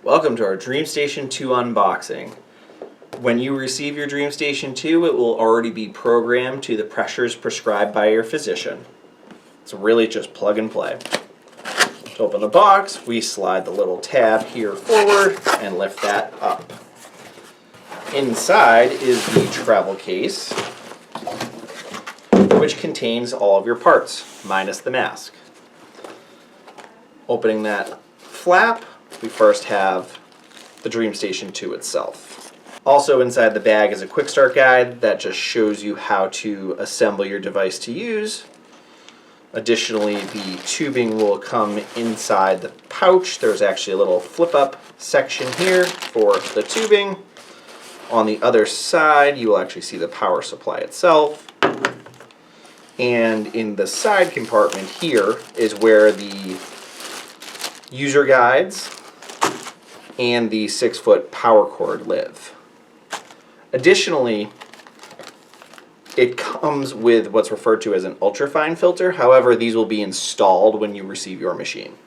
Welcome to our Dreamstation 2 unboxing. When you receive your Dreamstation 2, it will already be programmed to the pressures prescribed by your physician. It's really just plug and play. To open the box, we slide the little tab here forward and lift that up. Inside is the travel case, which contains all of your parts, minus the mask. Opening that flap, we first have the Dreamstation 2 itself. Also inside the bag is a quick start guide that just shows you how to assemble your device to use. Additionally, the tubing will come inside the pouch. There's actually a little flip-up section here for the tubing. On the other side, you will actually see the power supply itself. And in the side compartment here is where the user guides and the 6-foot power cord live. Additionally, it comes with what's referred to as an ultrafine filter. However, these will be installed when you receive your machine.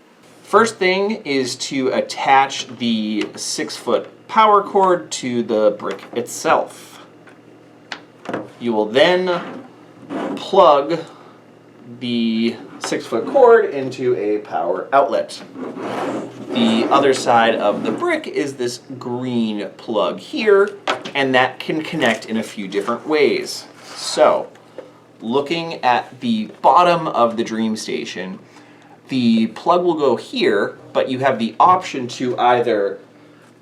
First thing is to attach the 6-foot power cord to the brick itself. You will then plug the 6-foot cord into a power outlet. The other side of the brick is this green plug here, and that can connect in a few different ways. So, looking at the bottom of the Dreamstation, the plug will go here, but you have the option to either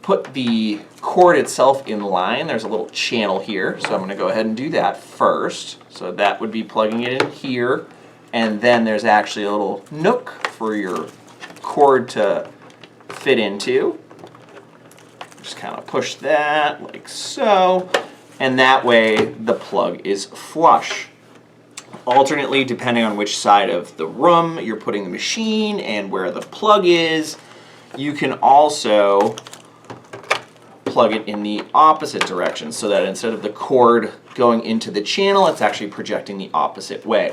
put the cord itself in line. There's a little channel here, so I'm going to go ahead and do that first. So that would be plugging it in here, and then there's actually a little nook for your cord to fit into. Just kind of push that like so, and that way the plug is flush. Alternately, depending on which side of the room you're putting the machine and where the plug is, you can also plug it in the opposite direction so that instead of the cord going into the channel, it's actually projecting the opposite way.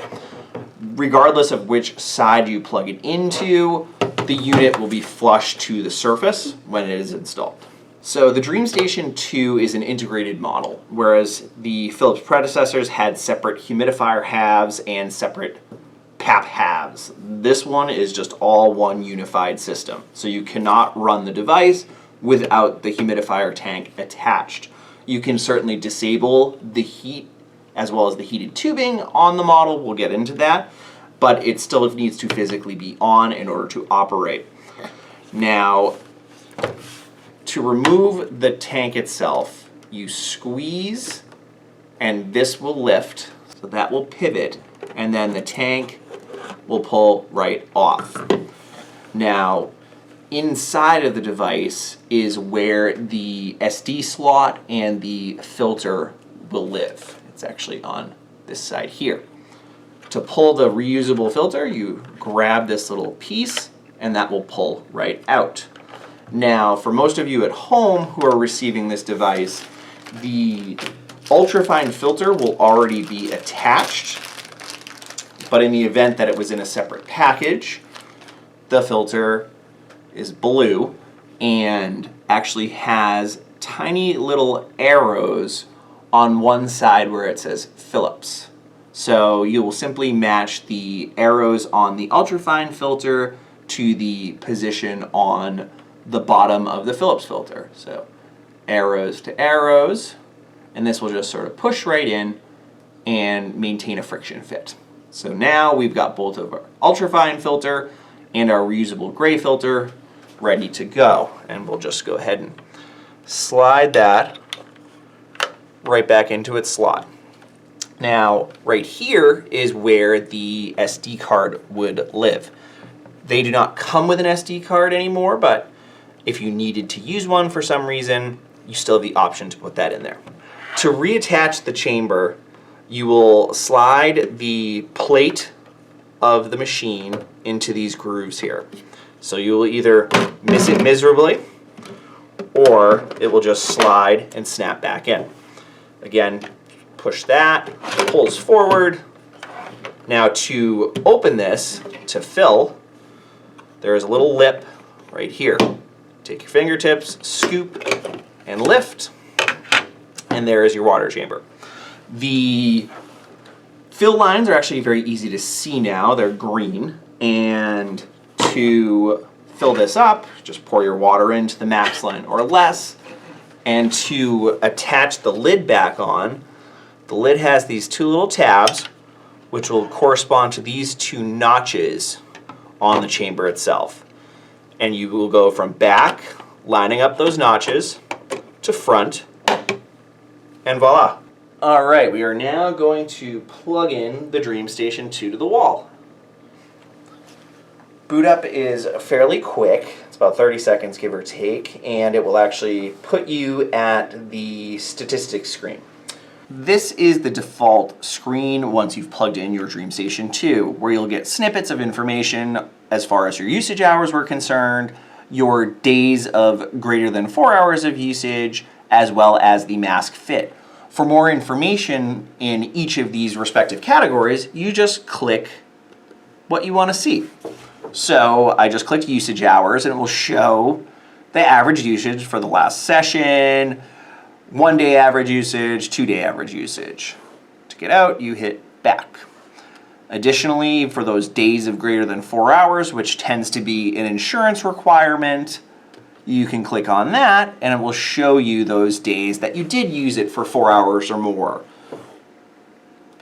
Regardless of which side you plug it into, the unit will be flush to the surface when it is installed. So the Dreamstation 2 is an integrated model, whereas the Philips predecessors had separate humidifier halves and separate PAP halves. This one is just all one unified system, so you cannot run the device without the humidifier tank attached. You can certainly disable the heat as well as the heated tubing on the model. We'll get into that, but it still needs to physically be on in order to operate. Now, to remove the tank itself, you squeeze and this will lift, so that will pivot, and then the tank will pull right off. Now, inside of the device is where the SD slot and the filter will live. It's actually on this side here. To pull the reusable filter, you grab this little piece and that will pull right out. Now, for most of you at home who are receiving this device, the ultrafine filter will already be attached, but in the event that it was in a separate package, the filter is blue and actually has tiny little arrows on one side where it says Philips. So you will simply match the arrows on the ultrafine filter to the position on the bottom of the Philips filter. So arrows to arrows, and this will just sort of push right in and maintain a friction fit. So now we've got both of our ultrafine filter and our reusable gray filter ready to go. And we'll just go ahead and slide that right back into its slot. Now, right here is where the SD card would live. They do not come with an SD card anymore, but if you needed to use one for some reason, you still have the option to put that in there. To reattach the chamber, you will slide the plate of the machine into these grooves here. So you will either miss it miserably, or it will just slide and snap back in. Again, push that, pulls forward. Now to open this, to fill, there is a little lip right here. Take your fingertips, scoop, and lift, and there is your water chamber. The fill lines are actually very easy to see now. They're green, and to fill this up, just pour your water into the max line or less, and to attach the lid back on, the lid has these two little tabs which will correspond to these two notches on the chamber itself. And you will go from back, lining up those notches, to front, and voila. All right, we are now going to plug in the Dreamstation 2 to the wall. Boot up is fairly quick. It's about 30 seconds, give or take, and it will actually put you at the statistics screen. This is the default screen once you've plugged in your Dreamstation 2, where you'll get snippets of information as far as your usage hours were concerned, your days of greater than 4 hours of usage, as well as the mask fit. For more information in each of these respective categories, you just click what you want to see. So I just clicked usage hours, and it will show the average usage for the last session, 1 day average usage, 2 day average usage. To get out, you hit back. Additionally, for those days of greater than 4 hours, which tends to be an insurance requirement, you can click on that, and it will show you those days that you did use it for 4 hours or more.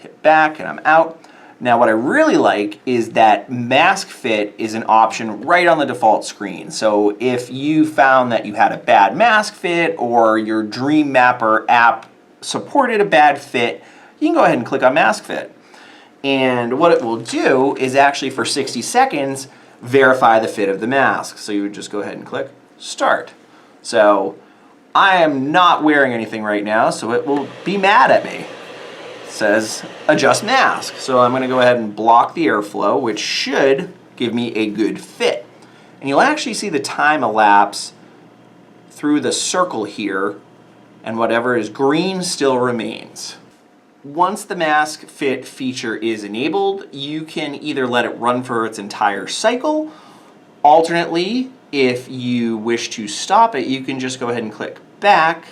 Hit back, and I'm out. Now, what I really like is that mask fit is an option right on the default screen. So if you found that you had a bad mask fit or your Dream Mapper app supported a bad fit, you can go ahead and click on mask fit. And what it will do is actually for 60 seconds verify the fit of the mask. So you would just go ahead and click start. So I am not wearing anything right now, so it will be mad at me. Says adjust mask. So I'm going to go ahead and block the airflow, which should give me a good fit. And you'll actually see the time elapse through the circle here, and whatever is green still remains. Once the mask fit feature is enabled, you can either let it run for its entire cycle. Alternately, if you wish to stop it, you can just go ahead and click back,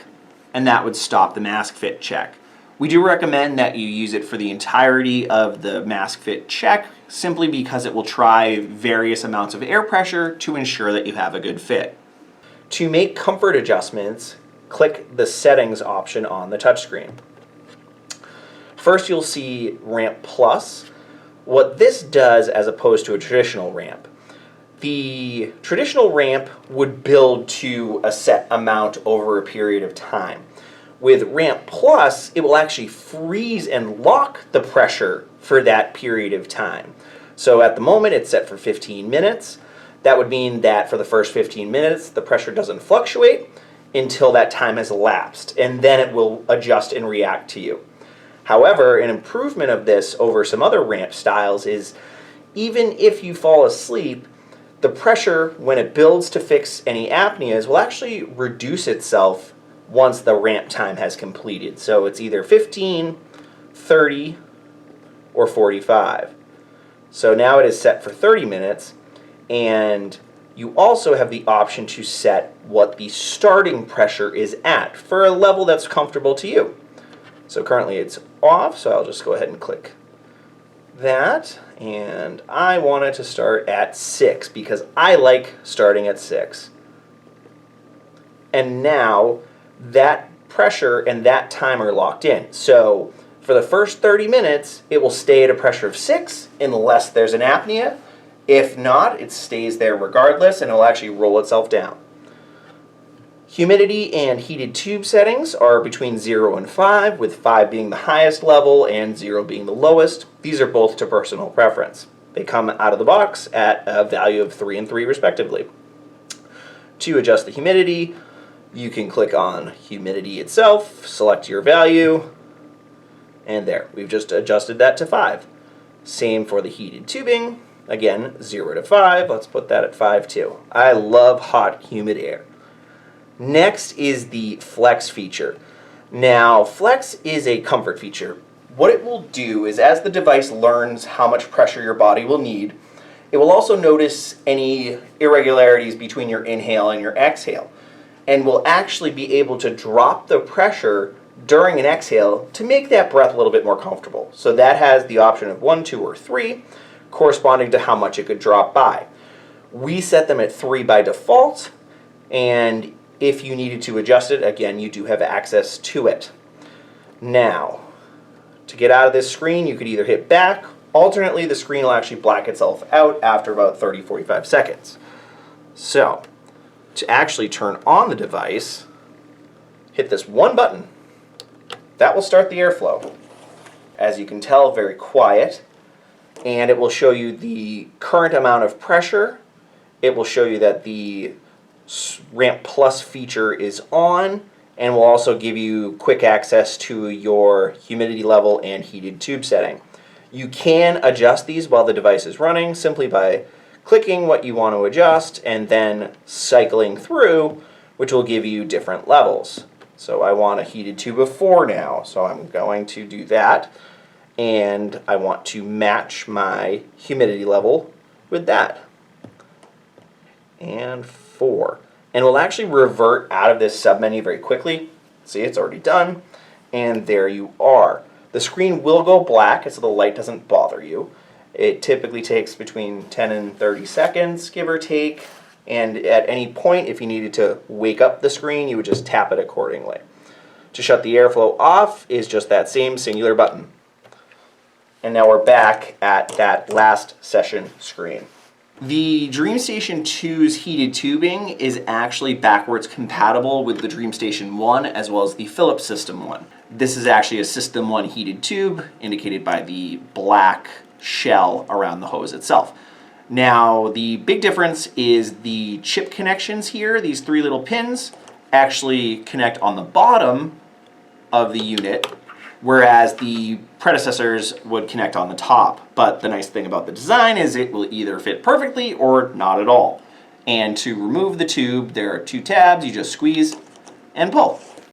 and that would stop the mask fit check. We do recommend that you use it for the entirety of the mask fit check, simply because it will try various amounts of air pressure to ensure that you have a good fit. To make comfort adjustments, click the settings option on the touchscreen. First, you'll see Ramp Plus. What this does as opposed to a traditional ramp. The traditional ramp would build to a set amount over a period of time. With Ramp Plus, it will actually freeze and lock the pressure for that period of time. So at the moment, it's set for 15 minutes. That would mean that for the first 15 minutes, the pressure doesn't fluctuate until that time has elapsed, and then it will adjust and react to you. However, an improvement of this over some other ramp styles is even if you fall asleep, the pressure, when it builds to fix any apneas, will actually reduce itself once the ramp time has completed. So it's either 15, 30, or 45. So now it is set for 30 minutes, and you also have the option to set what the starting pressure is at for a level that's comfortable to you. So currently it's off, so I'll just go ahead and click that, and I want it to start at 6 because I like starting at 6. And now that pressure and that time are locked in. So for the first 30 minutes, it will stay at a pressure of 6 unless there's an apnea. If not, it stays there regardless, and it'll actually roll itself down. Humidity and heated tube settings are between 0 and 5, with 5 being the highest level and 0 being the lowest. These are both to personal preference. They come out of the box at a value of 3 and 3 respectively. To adjust the humidity, you can click on humidity itself, select your value, and there, we've just adjusted that to 5. Same for the heated tubing, again, 0 to 5, let's put that at 5 too. I love hot, humid air. Next is the Flex feature. Now, Flex is a comfort feature. What it will do is as the device learns how much pressure your body will need, It will also notice any irregularities between your inhale and your exhale, and will actually be able to drop the pressure during an exhale to make that breath a little bit more comfortable. So that has the option of 1, 2, or 3, corresponding to how much it could drop by. We set them at 3 by default, and if you needed to adjust it, again, you do have access to it. Now, to get out of this screen, you could either hit back. Alternately, the screen will actually black itself out after about 30-45 seconds. So, to actually turn on the device, hit this one button. That will start the airflow. As you can tell, very quiet. And it will show you the current amount of pressure. It will show you that the Ramp Plus feature is on, and will also give you quick access to your humidity level and heated tube setting. You can adjust these while the device is running simply by clicking what you want to adjust and then cycling through, which will give you different levels. So I want a heated tube of 4 now, so I'm going to do that. And I want to match my humidity level with that. And 4. And we'll actually revert out of this submenu very quickly. See, it's already done. And there you are. The screen will go black so the light doesn't bother you. It typically takes between 10 and 30 seconds, give or take. And at any point, if you needed to wake up the screen, you would just tap it accordingly. To shut the airflow off is just that same singular button. And now we're back at that last session screen. The Dreamstation 2's heated tubing is actually backwards compatible with the Dreamstation 1 as well as the Philips System 1. This is actually a System 1 heated tube, indicated by the black shell around the hose itself. Now, the big difference is the chip connections here. These 3 little pins actually connect on the bottom of the unit, whereas the predecessors would connect on the top. But the nice thing about the design is it will either fit perfectly or not at all. And to remove the tube, there are 2 tabs. You just squeeze and pull.